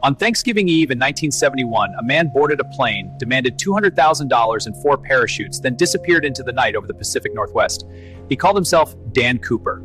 On Thanksgiving Eve in 1971, a man boarded a plane, demanded $200,000 and 4 parachutes, then disappeared into the night over the Pacific Northwest. He called himself Dan Cooper.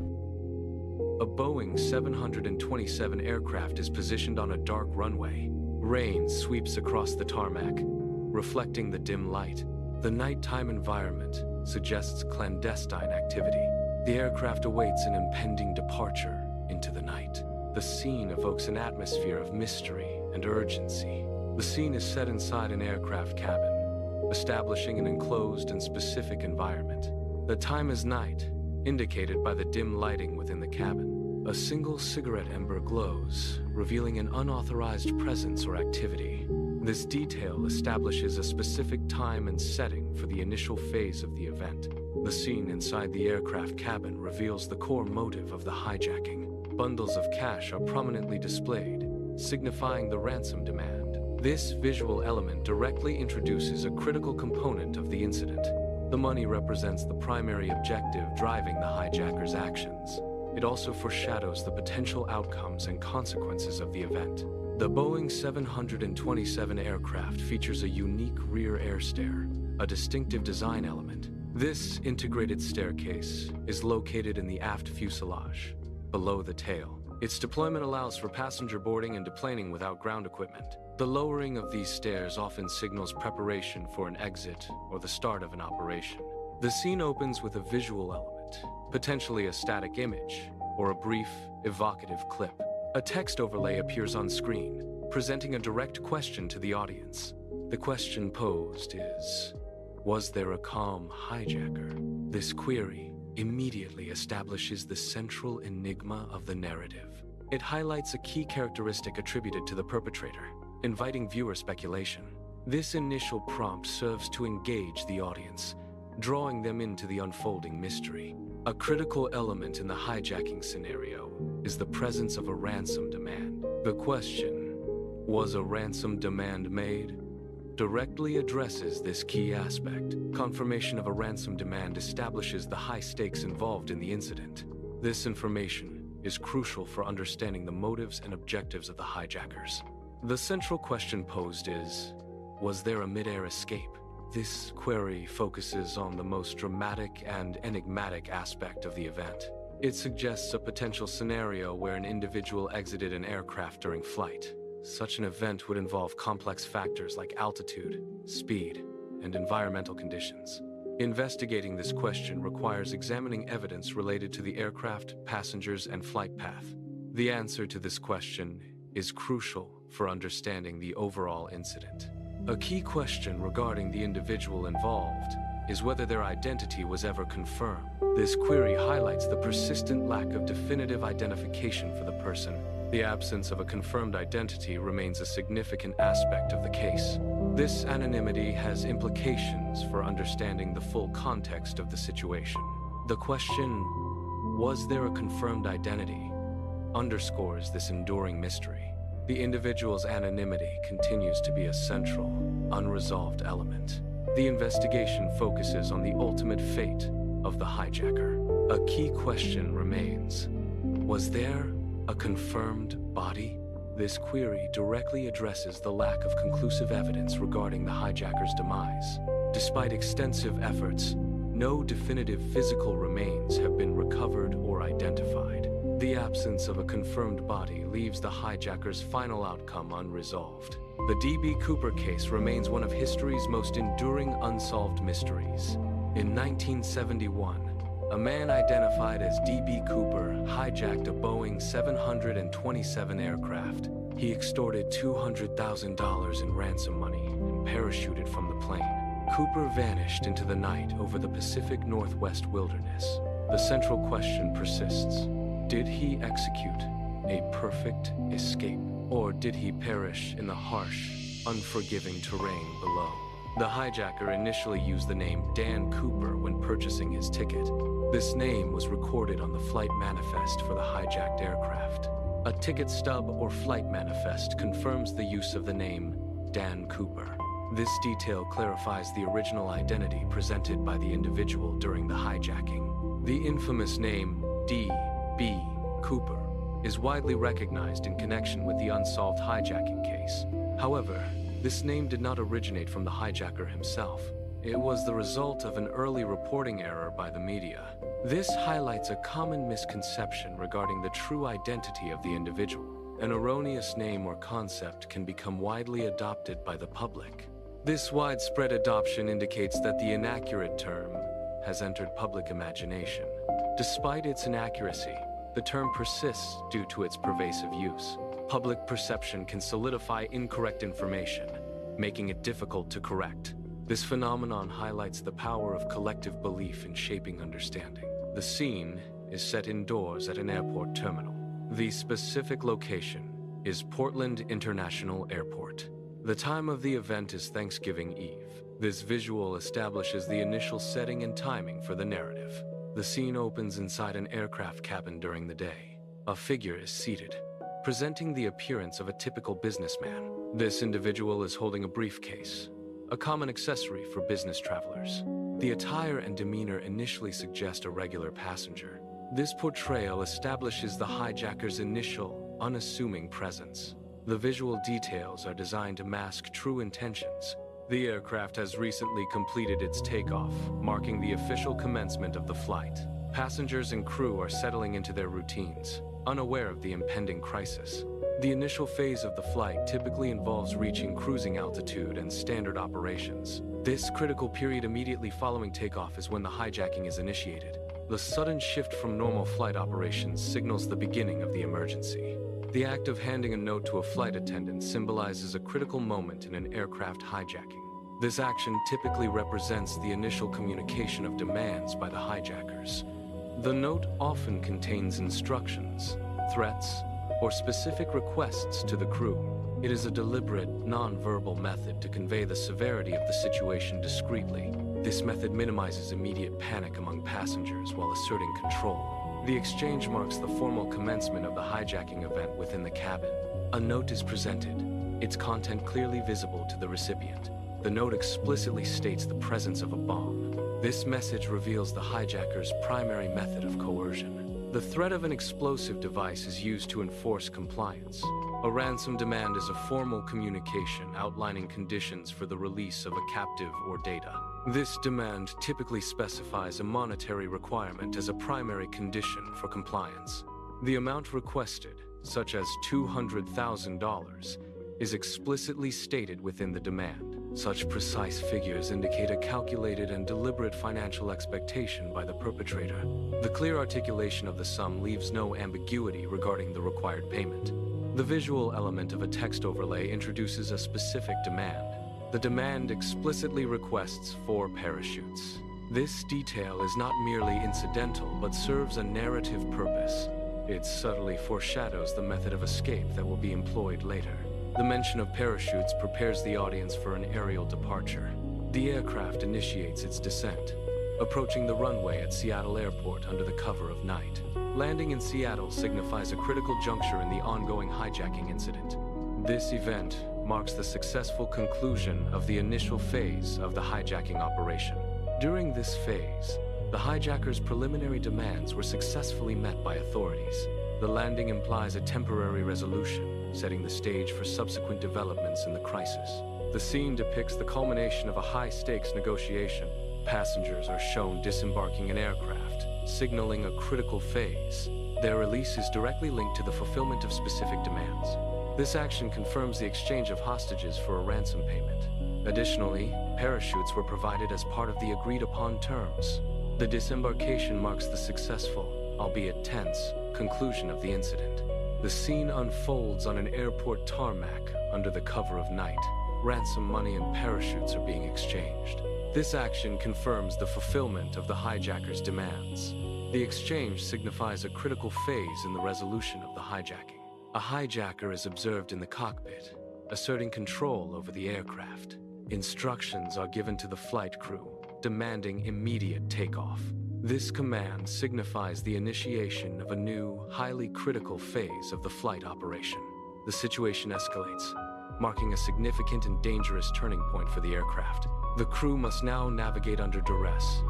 A Boeing 727 aircraft is positioned on a dark runway. Rain sweeps across the tarmac, reflecting the dim light. The nighttime environment suggests clandestine activity. The aircraft awaits an impending departure into the night. The scene evokes an atmosphere of mystery and urgency. The scene is set inside an aircraft cabin, establishing an enclosed and specific environment. The time is night, indicated by the dim lighting within the cabin. A single cigarette ember glows, revealing an unauthorized presence or activity. This detail establishes a specific time and setting for the initial phase of the event. The scene inside the aircraft cabin reveals the core motive of the hijacking. Bundles of cash are prominently displayed, signifying the ransom demand. This visual element directly introduces a critical component of the incident. The money represents the primary objective driving the hijackers' actions. It also foreshadows the potential outcomes and consequences of the event. The Boeing 727 aircraft features a unique rear air stair, a distinctive design element. This integrated staircase is located in the aft fuselage, below the tail. Its deployment allows for passenger boarding and deplaning without ground equipment. The lowering of these stairs often signals preparation for an exit or the start of an operation. The scene opens with a visual element, potentially a static image or a brief, evocative clip. A text overlay appears on screen, presenting a direct question to the audience. The question posed is, was there a calm hijacker? This query immediately establishes the central enigma of the narrative. It highlights a key characteristic attributed to the perpetrator, inviting viewer speculation. This initial prompt serves to engage the audience, drawing them into the unfolding mystery. A critical element in the hijacking scenario is the presence of a ransom demand. The question, was a ransom demand made, directly addresses this key aspect. Confirmation of a ransom demand establishes the high stakes involved in the incident. This information is crucial for understanding the motives and objectives of the hijackers. The central question posed is, was there a mid-air escape? This query focuses on the most dramatic and enigmatic aspect of the event. It suggests a potential scenario where an individual exited an aircraft during flight. Such an event would involve complex factors like altitude, speed, and environmental conditions. Investigating this question requires examining evidence related to the aircraft, passengers, and flight path. The answer to this question is crucial for understanding the overall incident. A key question regarding the individual involved is whether their identity was ever confirmed. This query highlights the persistent lack of definitive identification for the person. The absence of a confirmed identity remains a significant aspect of the case. This anonymity has implications for understanding the full context of the situation. The question, was there a confirmed identity, underscores this enduring mystery. The individual's anonymity continues to be a central, unresolved element. The investigation focuses on the ultimate fate of the hijacker. A key question remains, was there a confirmed body? This query directly addresses the lack of conclusive evidence regarding the hijacker's demise. Despite extensive efforts, no definitive physical remains have been recovered or identified. The absence of a confirmed body leaves the hijacker's final outcome unresolved. The D.B. Cooper case remains one of history's most enduring unsolved mysteries. In 1971, a man identified as D.B. Cooper hijacked a Boeing 727 aircraft. He extorted $200,000 in ransom money and parachuted from the plane. Cooper vanished into the night over the Pacific Northwest wilderness. The central question persists. Did he execute a perfect escape, or did he perish in the harsh, unforgiving terrain below? The hijacker initially used the name Dan Cooper when purchasing his ticket. This name was recorded on the flight manifest for the hijacked aircraft. A ticket stub or flight manifest confirms the use of the name Dan Cooper. This detail clarifies the original identity presented by the individual during the hijacking. The infamous name D.B. Cooper is widely recognized in connection with the unsolved hijacking case. However, this name did not originate from the hijacker himself. It was the result of an early reporting error by the media. This highlights a common misconception regarding the true identity of the individual. An erroneous name or concept can become widely adopted by the public. This widespread adoption indicates that the inaccurate term has entered public imagination. Despite its inaccuracy, the term persists due to its pervasive use. Public perception can solidify incorrect information, making it difficult to correct. This phenomenon highlights the power of collective belief in shaping understanding. The scene is set indoors at an airport terminal. The specific location is Portland International Airport. The time of the event is Thanksgiving Eve. This visual establishes the initial setting and timing for the narrative. The scene opens inside an aircraft cabin during the day. A figure is seated, presenting the appearance of a typical businessman. This individual is holding a briefcase, a common accessory for business travelers. The attire and demeanor initially suggest a regular passenger. This portrayal establishes the hijacker's initial, unassuming presence. The visual details are designed to mask true intentions. The aircraft has recently completed its takeoff, marking the official commencement of the flight. Passengers and crew are settling into their routines, unaware of the impending crisis. The initial phase of the flight typically involves reaching cruising altitude and standard operations. This critical period immediately following takeoff is when the hijacking is initiated. The sudden shift from normal flight operations signals the beginning of the emergency. The act of handing a note to a flight attendant symbolizes a critical moment in an aircraft hijacking. This action typically represents the initial communication of demands by the hijackers. The note often contains instructions, threats, or specific requests to the crew. It is a deliberate, non-verbal method to convey the severity of the situation discreetly. This method minimizes immediate panic among passengers while asserting control. The exchange marks the formal commencement of the hijacking event within the cabin. A note is presented, its content clearly visible to the recipient. The note explicitly states the presence of a bomb. This message reveals the hijacker's primary method of coercion. The threat of an explosive device is used to enforce compliance. A ransom demand is a formal communication outlining conditions for the release of a captive or data. This demand typically specifies a monetary requirement as a primary condition for compliance. The amount requested, such as $200,000, is explicitly stated within the demand. Such precise figures indicate a calculated and deliberate financial expectation by the perpetrator. The clear articulation of the sum leaves no ambiguity regarding the required payment. The visual element of a text overlay introduces a specific demand. The demand explicitly requests 4 parachutes. This detail is not merely incidental, but serves a narrative purpose. It subtly foreshadows the method of escape that will be employed later. The mention of parachutes prepares the audience for an aerial departure. The aircraft initiates its descent, approaching the runway at Seattle Airport under the cover of night. Landing in Seattle signifies a critical juncture in the ongoing hijacking incident. This event marks the successful conclusion of the initial phase of the hijacking operation. During this phase, the hijackers' preliminary demands were successfully met by authorities. The landing implies a temporary resolution, setting the stage for subsequent developments in the crisis. The scene depicts the culmination of a high-stakes negotiation. Passengers are shown disembarking an aircraft, signaling a critical phase. Their release is directly linked to the fulfillment of specific demands. This action confirms the exchange of hostages for a ransom payment. Additionally, parachutes were provided as part of the agreed-upon terms. The disembarkation marks the successful, albeit tense, conclusion of the incident. The scene unfolds on an airport tarmac under the cover of night. Ransom money and parachutes are being exchanged. This action confirms the fulfillment of the hijacker's demands. The exchange signifies a critical phase in the resolution of the hijacking. A hijacker is observed in the cockpit, asserting control over the aircraft. Instructions are given to the flight crew, demanding immediate takeoff. This command signifies the initiation of a new, highly critical phase of the flight operation. The situation escalates, marking a significant and dangerous turning point for the aircraft. The crew must now navigate under duress,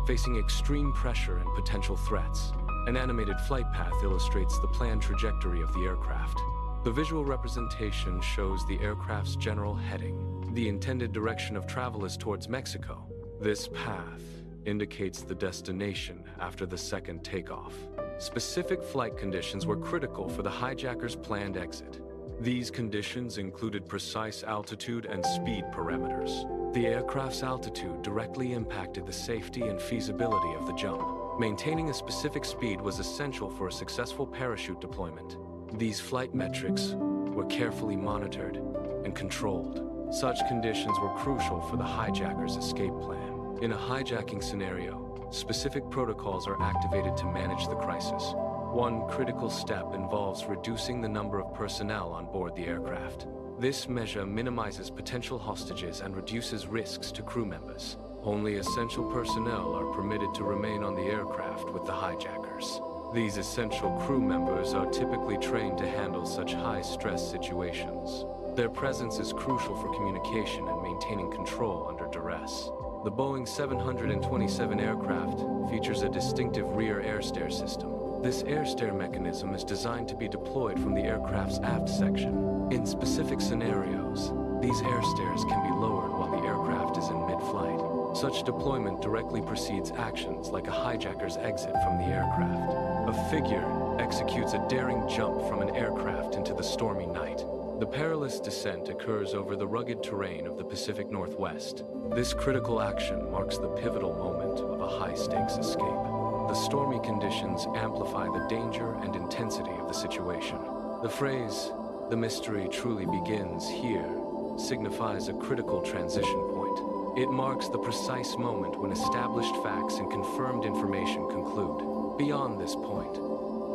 facing extreme pressure and potential threats. An animated flight path illustrates the planned trajectory of the aircraft. The visual representation shows the aircraft's general heading. The intended direction of travel is towards Mexico. This path indicates the destination after the second takeoff. Specific flight conditions were critical for the hijackers' planned exit. These conditions included precise altitude and speed parameters. The aircraft's altitude directly impacted the safety and feasibility of the jump. Maintaining a specific speed was essential for a successful parachute deployment. These flight metrics were carefully monitored and controlled. Such conditions were crucial for the hijackers' escape plan. In a hijacking scenario, specific protocols are activated to manage the crisis. One critical step involves reducing the number of personnel on board the aircraft. This measure minimizes potential hostages and reduces risks to crew members. Only essential personnel are permitted to remain on the aircraft with the hijackers. These essential crew members are typically trained to handle such high-stress situations. Their presence is crucial for communication and maintaining control under duress. The Boeing 727 aircraft features a distinctive rear air stair system. This air stair mechanism is designed to be deployed from the aircraft's aft section. In specific scenarios, these air stairs can be lowered while the aircraft is in mid-flight. Such deployment directly precedes actions like a hijacker's exit from the aircraft. A figure executes a daring jump from an aircraft into the stormy night. The perilous descent occurs over the rugged terrain of the Pacific Northwest. This critical action marks the pivotal moment of a high-stakes escape. The stormy conditions amplify the danger and intensity of the situation. The phrase, "The mystery truly begins here," signifies a critical transition point. It marks the precise moment when established facts and confirmed information conclude. Beyond this point,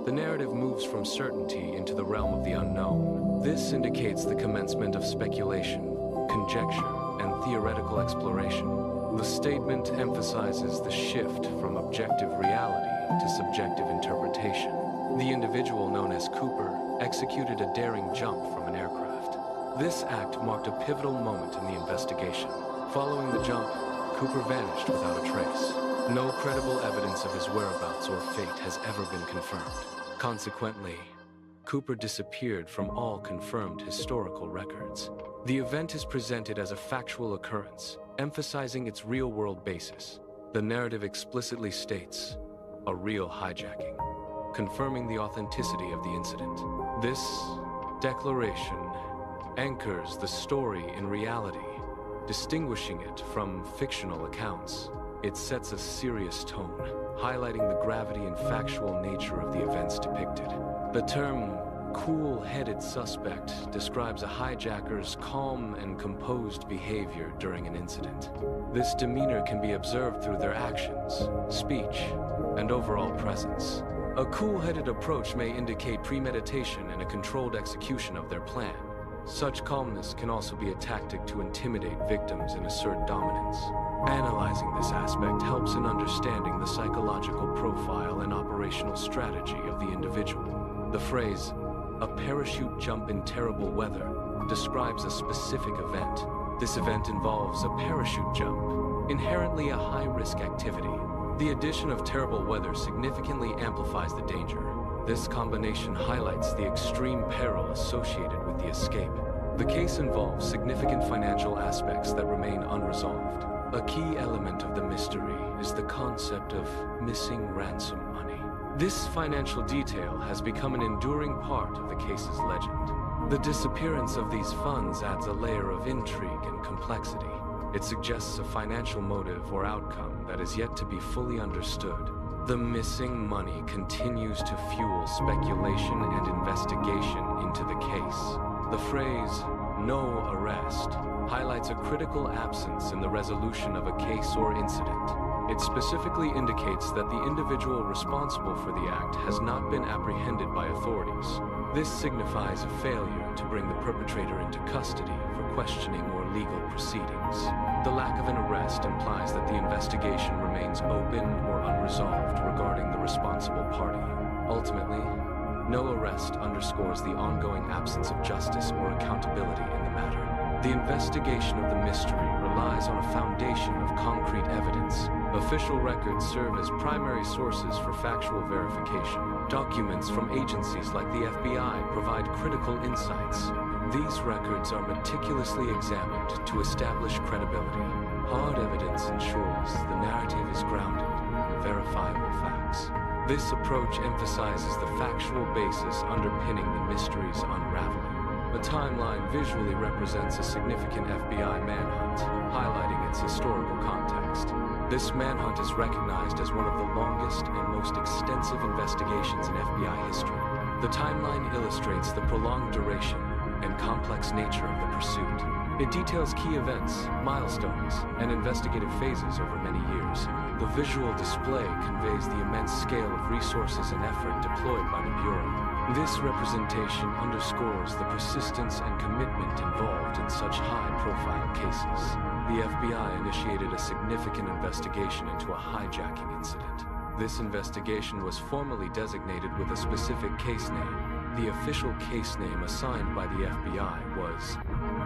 the narrative moves from certainty into the realm of the unknown. This indicates the commencement of speculation, conjecture, and theoretical exploration. The statement emphasizes the shift from objective reality to subjective interpretation. The individual known as Cooper executed a daring jump from an aircraft. This act marked a pivotal moment in the investigation. Following the jump, Cooper vanished without a trace. No credible evidence of his whereabouts or fate has ever been confirmed. Consequently, Cooper disappeared from all confirmed historical records. The event is presented as a factual occurrence, emphasizing its real-world basis. The narrative explicitly states, "a real hijacking," confirming the authenticity of the incident. This declaration anchors the story in reality, distinguishing it from fictional accounts. It sets a serious tone, highlighting the gravity and factual nature of the events depicted. The term cool-headed suspect describes a hijacker's calm and composed behavior during an incident. This demeanor can be observed through their actions, speech, and overall presence. A cool-headed approach may indicate premeditation and a controlled execution of their plan. Such calmness can also be a tactic to intimidate victims and assert dominance. Analyzing this aspect helps in understanding the psychological profile and operational strategy of the individual. The phrase, "a parachute jump in terrible weather," describes a specific event. This event involves a parachute jump, inherently a high-risk activity. The addition of terrible weather significantly amplifies the danger. This combination highlights the extreme peril associated with the escape. The case involves significant financial aspects that remain unresolved. A key element of the mystery is the concept of missing ransom money. This financial detail has become an enduring part of the case's legend. The disappearance of these funds adds a layer of intrigue and complexity. It suggests a financial motive or outcome that is yet to be fully understood. The missing money continues to fuel speculation and investigation into the case. The phrase, "no arrest," highlights a critical absence in the resolution of a case or incident. It specifically indicates that the individual responsible for the act has not been apprehended by authorities. This signifies a failure to bring the perpetrator into custody for questioning or legal proceedings. The lack of an arrest implies that the investigation remains open or unresolved regarding the responsible party. Ultimately, no arrest underscores the ongoing absence of justice or accountability in the matter. The investigation of the mystery relies on a foundation of concrete evidence, Official records serve as primary sources for factual verification. Documents from agencies like the FBI provide critical insights. These records are meticulously examined to establish credibility. Hard evidence ensures the narrative is grounded in verifiable facts. This approach emphasizes the factual basis underpinning the mysteries unraveling. The timeline visually represents a significant FBI manhunt, highlighting its historical context. This manhunt is recognized as one of the longest and most extensive investigations in FBI history. The timeline illustrates the prolonged duration and complex nature of the pursuit. It details key events, milestones, and investigative phases over many years. The visual display conveys the immense scale of resources and effort deployed by the Bureau. This representation underscores the persistence and commitment involved in such high-profile cases. The FBI initiated a significant investigation into a hijacking incident. This investigation was formally designated with a specific case name. The official case name assigned by the FBI was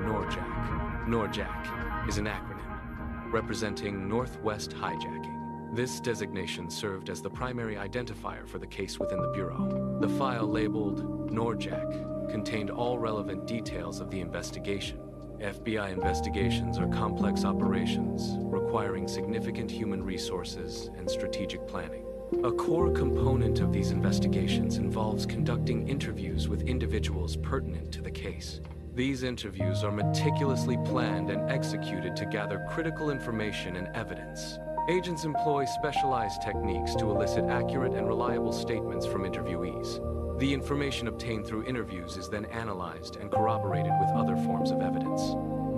NORJAC. NORJAC is an acronym representing Northwest Hijacking. This designation served as the primary identifier for the case within the Bureau. The file labeled NORJAC contained all relevant details of the investigation. FBI investigations are complex operations requiring significant human resources and strategic planning. A core component of these investigations involves conducting interviews with individuals pertinent to the case. These interviews are meticulously planned and executed to gather critical information and evidence. Agents employ specialized techniques to elicit accurate and reliable statements from interviewees. The information obtained through interviews is then analyzed and corroborated with other forms of evidence.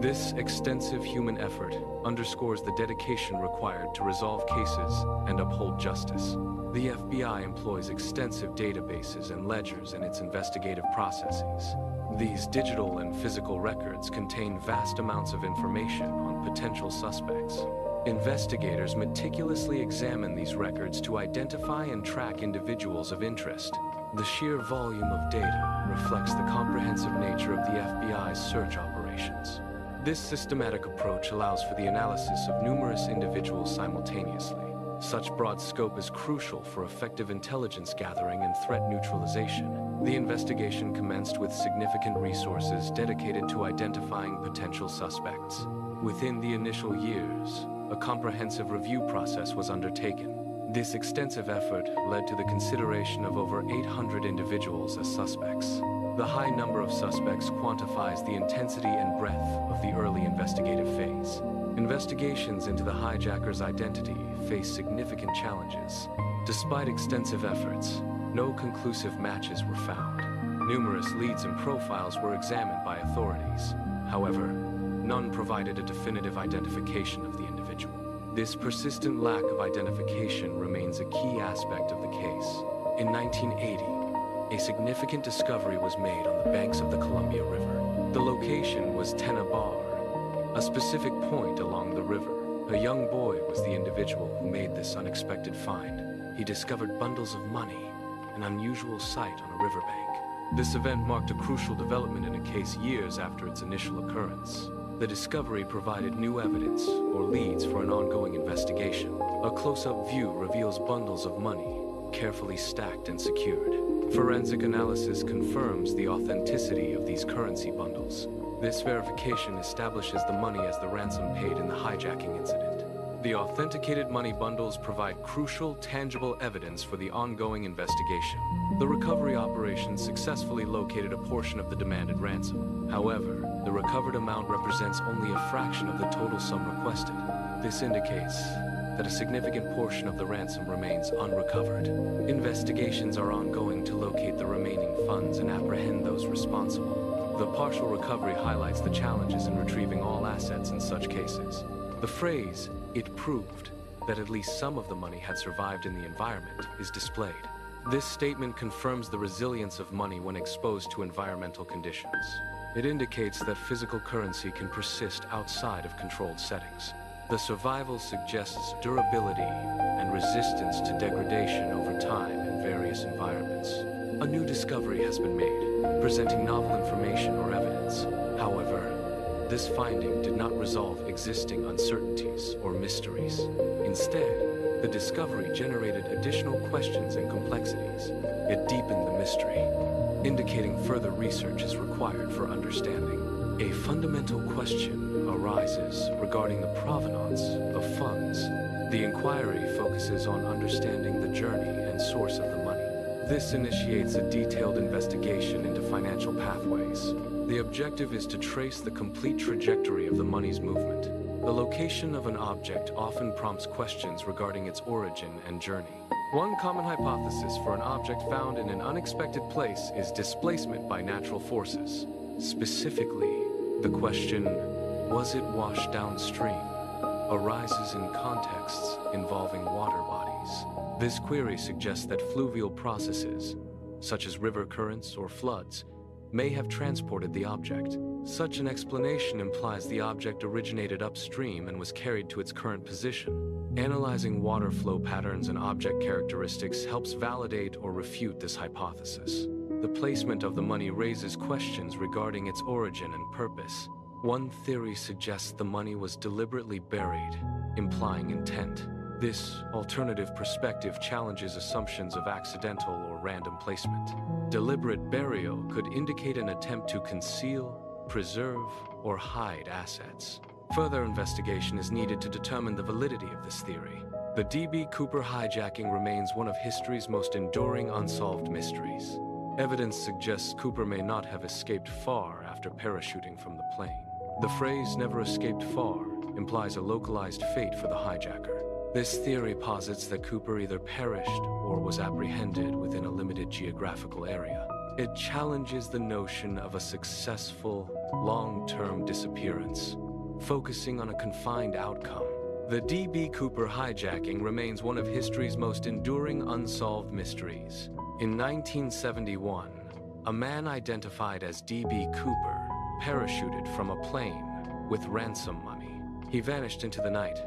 This extensive human effort underscores the dedication required to resolve cases and uphold justice. The FBI employs extensive databases and ledgers in its investigative processes. These digital and physical records contain vast amounts of information on potential suspects. Investigators meticulously examine these records to identify and track individuals of interest. The sheer volume of data reflects the comprehensive nature of the FBI's search operations. This systematic approach allows for the analysis of numerous individuals simultaneously. Such broad scope is crucial for effective intelligence gathering and threat neutralization. The investigation commenced with significant resources dedicated to identifying potential suspects. Within the initial years, a comprehensive review process was undertaken. This extensive effort led to the consideration of over 800 individuals as suspects. The high number of suspects quantifies the intensity and breadth of the early investigative phase. Investigations into the hijacker's identity face significant challenges. Despite extensive efforts, no conclusive matches were found. Numerous leads and profiles were examined by authorities. However, none provided a definitive identification of the individual. This persistent lack of identification remains a key aspect of the case. In 1980, a significant discovery was made on the banks of the Columbia River. The location was Tenabar, a specific point along the river. A young boy was the individual who made this unexpected find. He discovered bundles of money, an unusual sight on a riverbank. This event marked a crucial development in a case years after its initial occurrence. The discovery provided new evidence or leads for an ongoing investigation. A close-up view reveals bundles of money, carefully stacked and secured. Forensic analysis confirms the authenticity of these currency bundles. This verification establishes the money as the ransom paid in the hijacking incident. The authenticated money bundles provide crucial, tangible evidence for the ongoing investigation. The recovery operation successfully located a portion of the demanded ransom. However, the recovered amount represents only a fraction of the total sum requested. This indicates that a significant portion of the ransom remains unrecovered. Investigations are ongoing to locate the remaining funds and apprehend those responsible. The partial recovery highlights the challenges in retrieving all assets in such cases. The phrase, "it proved," that at least some of the money had survived in the environment, is displayed. This statement confirms the resilience of money when exposed to environmental conditions. It indicates that physical currency can persist outside of controlled settings. The survival suggests durability and resistance to degradation over time in various environments. A new discovery has been made, presenting novel information or evidence. However, this finding did not resolve existing uncertainties or mysteries. Instead, the discovery generated additional questions and complexities. It deepened the mystery, indicating further research is required for understanding. A fundamental question arises regarding the provenance of funds. The inquiry focuses on understanding the journey and source of the money. This initiates a detailed investigation into financial pathways. The objective is to trace the complete trajectory of the money's movement. The location of an object often prompts questions regarding its origin and journey. One common hypothesis for an object found in an unexpected place is displacement by natural forces. Specifically, the question, was it washed downstream, arises in contexts involving water bodies. This query suggests that fluvial processes, such as river currents or floods, may have transported the object. Such an explanation implies the object originated upstream and was carried to its current position. Analyzing water flow patterns and object characteristics helps validate or refute this hypothesis. The placement of the money raises questions regarding its origin and purpose. One theory suggests the money was deliberately buried, implying intent. This alternative perspective challenges assumptions of accidental or random placement. Deliberate burial could indicate an attempt to conceal, preserve, or hide assets. Further investigation is needed to determine the validity of this theory. The D.B. Cooper hijacking remains one of history's most enduring unsolved mysteries. Evidence suggests Cooper may not have escaped far after parachuting from the plane. The phrase "never escaped far" implies a localized fate for the hijacker. This theory posits that Cooper either perished or was apprehended within a limited geographical area. It challenges the notion of a successful, long-term disappearance, focusing on a confined outcome. The D.B. Cooper hijacking remains one of history's most enduring unsolved mysteries. In 1971, a man identified as D.B. Cooper parachuted from a plane with ransom money. He vanished into the night,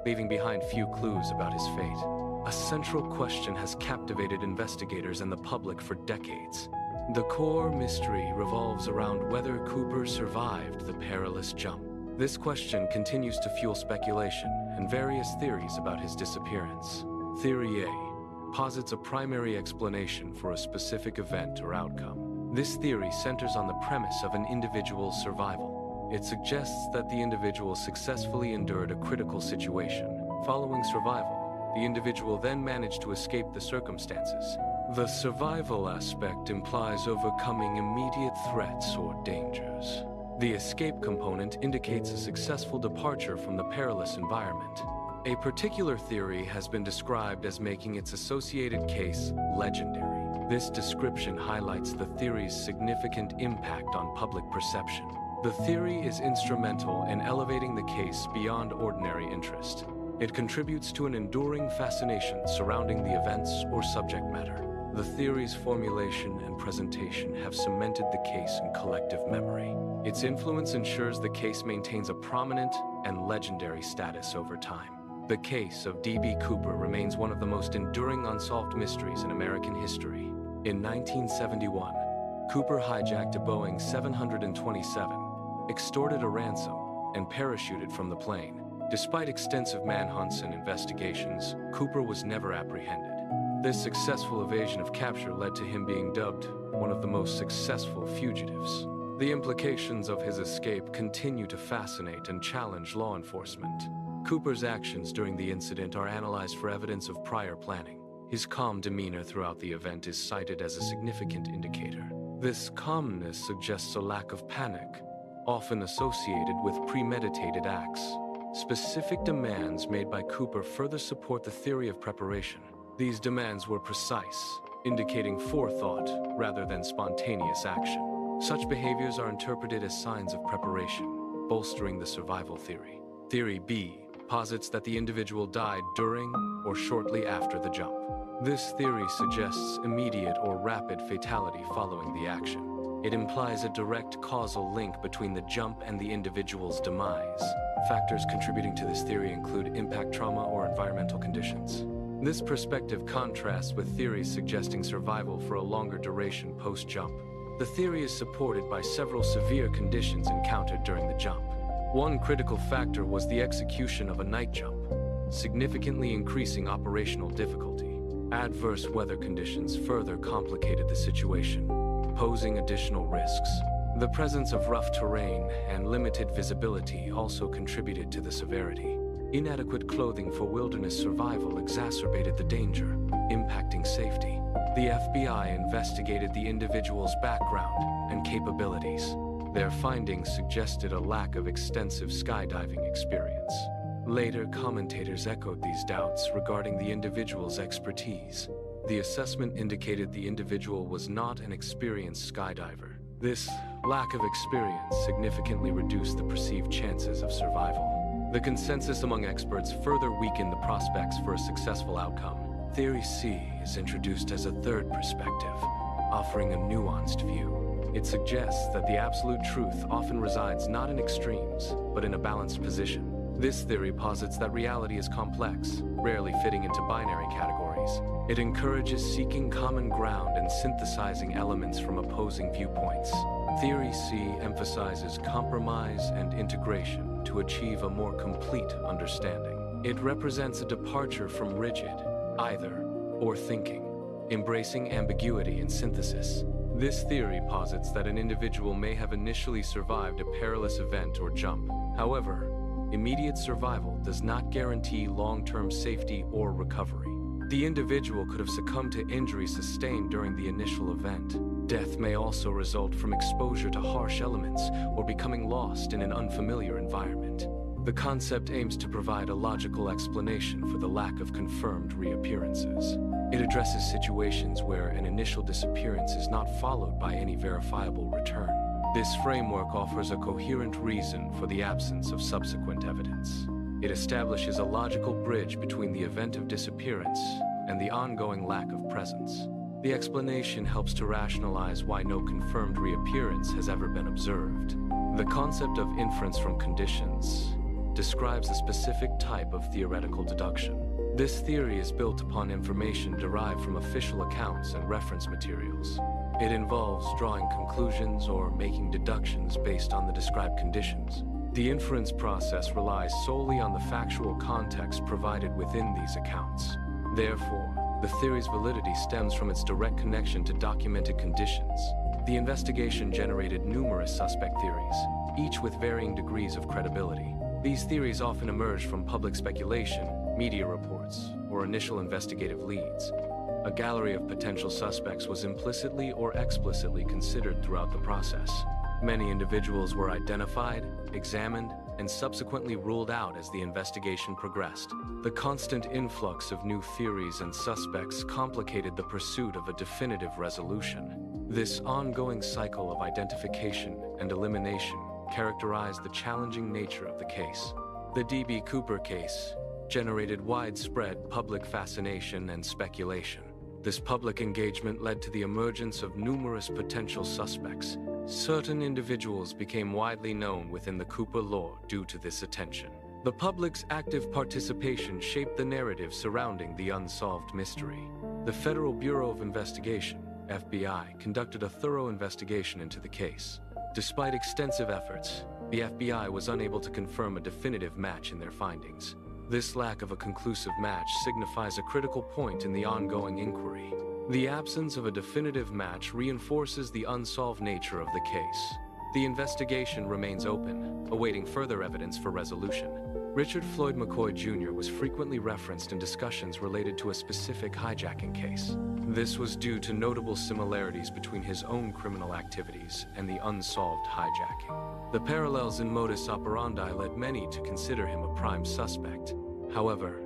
leaving behind few clues about his fate. A central question has captivated investigators and the public for decades. The core mystery revolves around whether Cooper survived the perilous jump. This question continues to fuel speculation and various theories about his disappearance. Theory A posits a primary explanation for a specific event or outcome. This theory centers on the premise of an individual's survival. It suggests that the individual successfully endured a critical situation. Following survival, the individual then managed to escape the circumstances. The survival aspect implies overcoming immediate threats or dangers. The escape component indicates a successful departure from the perilous environment. A particular theory has been described as making its associated case legendary. This description highlights the theory's significant impact on public perception. The theory is instrumental in elevating the case beyond ordinary interest. It contributes to an enduring fascination surrounding the events or subject matter. The theory's formulation and presentation have cemented the case in collective memory. Its influence ensures the case maintains a prominent and legendary status over time. The case of D.B. Cooper remains one of the most enduring unsolved mysteries in American history. In 1971, Cooper hijacked a Boeing 727, extorted a ransom, and parachuted from the plane. Despite extensive manhunts and investigations, Cooper was never apprehended. This successful evasion of capture led to him being dubbed one of the most successful fugitives. The implications of his escape continue to fascinate and challenge law enforcement. Cooper's actions during the incident are analyzed for evidence of prior planning. His calm demeanor throughout the event is cited as a significant indicator. This calmness suggests a lack of panic, often associated with premeditated acts. Specific demands made by Cooper further support the theory of preparation. These demands were precise, indicating forethought rather than spontaneous action. Such behaviors are interpreted as signs of preparation, bolstering the survival theory. Theory B posits that the individual died during or shortly after the jump. This theory suggests immediate or rapid fatality following the action. It implies a direct causal link between the jump and the individual's demise. Factors contributing to this theory include impact trauma or environmental conditions. This perspective contrasts with theories suggesting survival for a longer duration post-jump. The theory is supported by several severe conditions encountered during the jump. One critical factor was the execution of a night jump, significantly increasing operational difficulty. Adverse weather conditions further complicated the situation, posing additional risks. The presence of rough terrain and limited visibility also contributed to the severity. Inadequate clothing for wilderness survival exacerbated the danger, impacting safety. The FBI investigated the individual's background and capabilities. Their findings suggested a lack of extensive skydiving experience. Later, commentators echoed these doubts regarding the individual's expertise. The assessment indicated the individual was not an experienced skydiver. This lack of experience significantly reduced the perceived chances of survival. The consensus among experts further weakened the prospects for a successful outcome. Theory C is introduced as a third perspective, offering a nuanced view. It suggests that the absolute truth often resides not in extremes, but in a balanced position. This theory posits that reality is complex, rarely fitting into binary categories. It encourages seeking common ground and synthesizing elements from opposing viewpoints. Theory C emphasizes compromise and integration to achieve a more complete understanding. It represents a departure from rigid, either, or thinking, embracing ambiguity and synthesis. This theory posits that an individual may have initially survived a perilous event or jump. However, immediate survival does not guarantee long-term safety or recovery. The individual could have succumbed to injuries sustained during the initial event. Death may also result from exposure to harsh elements or becoming lost in an unfamiliar environment. The concept aims to provide a logical explanation for the lack of confirmed reappearances. It addresses situations where an initial disappearance is not followed by any verifiable return. This framework offers a coherent reason for the absence of subsequent evidence. It establishes a logical bridge between the event of disappearance and the ongoing lack of presence. The explanation helps to rationalize why no confirmed reappearance has ever been observed. The concept of inference from conditions describes a specific type of theoretical deduction. This theory is built upon information derived from official accounts and reference materials. It involves drawing conclusions or making deductions based on the described conditions. The inference process relies solely on the factual context provided within these accounts. Therefore, the theory's validity stems from its direct connection to documented conditions. The investigation generated numerous suspect theories, each with varying degrees of credibility. These theories often emerge from public speculation, media reports, or initial investigative leads. A gallery of potential suspects was implicitly or explicitly considered throughout the process. Many individuals were identified, examined, and subsequently ruled out as the investigation progressed. The constant influx of new theories and suspects complicated the pursuit of a definitive resolution. This ongoing cycle of identification and elimination characterized the challenging nature of the case. The D.B. Cooper case generated widespread public fascination and speculation. This public engagement led to the emergence of numerous potential suspects. Certain individuals became widely known within the Cooper lore due to this attention. The public's active participation shaped the narrative surrounding the unsolved mystery. The Federal Bureau of Investigation, FBI, conducted a thorough investigation into the case. Despite extensive efforts, the FBI was unable to confirm a definitive match in their findings. This lack of a conclusive match signifies a critical point in the ongoing inquiry. The absence of a definitive match reinforces the unsolved nature of the case. The investigation remains open, awaiting further evidence for resolution. Richard Floyd McCoy Jr. was frequently referenced in discussions related to a specific hijacking case. This was due to notable similarities between his own criminal activities and the unsolved hijacking. The parallels in modus operandi led many to consider him a prime suspect. However,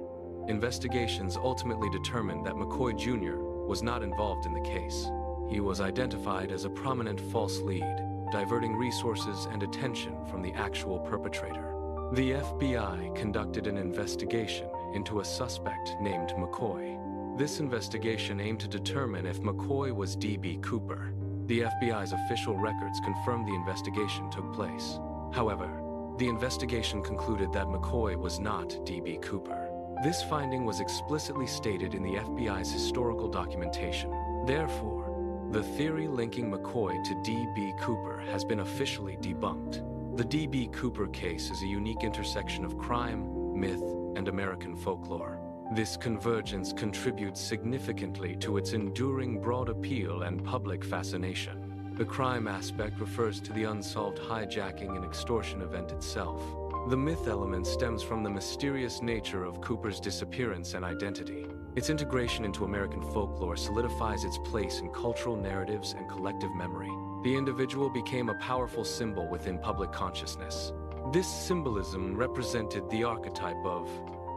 investigations ultimately determined that McCoy Jr. was not involved in the case. He was identified as a prominent false lead, diverting resources and attention from the actual perpetrator. The FBI conducted an investigation into a suspect named McCoy. This investigation aimed to determine if McCoy was D.B. Cooper. The FBI's official records confirmed the investigation took place. However, the investigation concluded that McCoy was not D.B. Cooper. This finding was explicitly stated in the FBI's historical documentation. Therefore, The theory linking McCoy to D.B. Cooper has been officially debunked. The D.B. Cooper case is a unique intersection of crime, myth, and American folklore. This convergence contributes significantly to its enduring broad appeal and public fascination. The crime aspect refers to the unsolved hijacking and extortion event itself. The myth element stems from the mysterious nature of Cooper's disappearance and identity. Its integration into American folklore solidifies its place in cultural narratives and collective memory. The individual became a powerful symbol within public consciousness. This symbolism represented the archetype of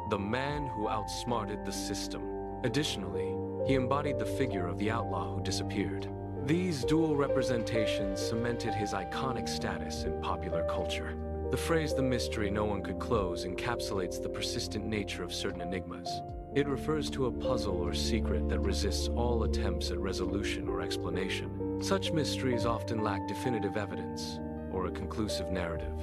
the man who outsmarted the system. Additionally, he embodied the figure of the outlaw who disappeared. These dual representations cemented his iconic status in popular culture. The phrase "the mystery no one could close" encapsulates the persistent nature of certain enigmas. It refers to a puzzle or secret that resists all attempts at resolution or explanation. Such mysteries often lack definitive evidence or a conclusive narrative.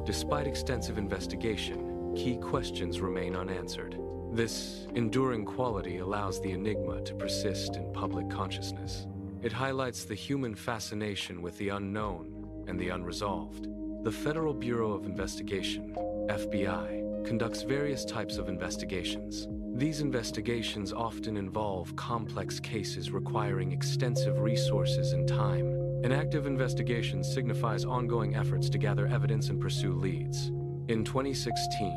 Despite extensive investigation, key questions remain unanswered. This enduring quality allows the enigma to persist in public consciousness. It highlights the human fascination with the unknown and the unresolved. The Federal Bureau of Investigation, FBI, conducts various types of investigations. These investigations often involve complex cases requiring extensive resources and time. An active investigation signifies ongoing efforts to gather evidence and pursue leads. In 2016,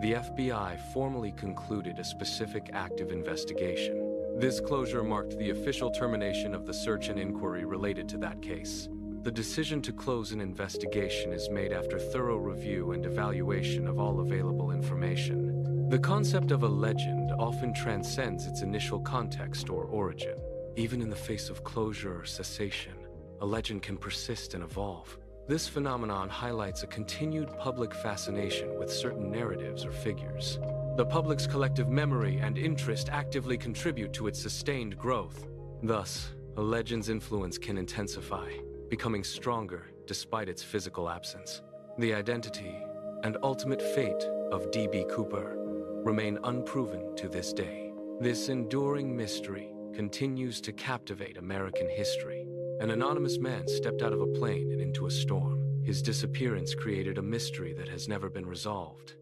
the FBI formally concluded a specific active investigation. This closure marked the official termination of the search and inquiry related to that case. The decision to close an investigation is made after thorough review and evaluation of all available information. The concept of a legend often transcends its initial context or origin. Even in the face of closure or cessation, a legend can persist and evolve. This phenomenon highlights a continued public fascination with certain narratives or figures. The public's collective memory and interest actively contribute to its sustained growth. Thus, a legend's influence can intensify, becoming stronger despite its physical absence. The identity and ultimate fate of D.B. Cooper remain unproven to this day. This enduring mystery continues to captivate American history. An anonymous man stepped out of a plane and into a storm. His disappearance created a mystery that has never been resolved.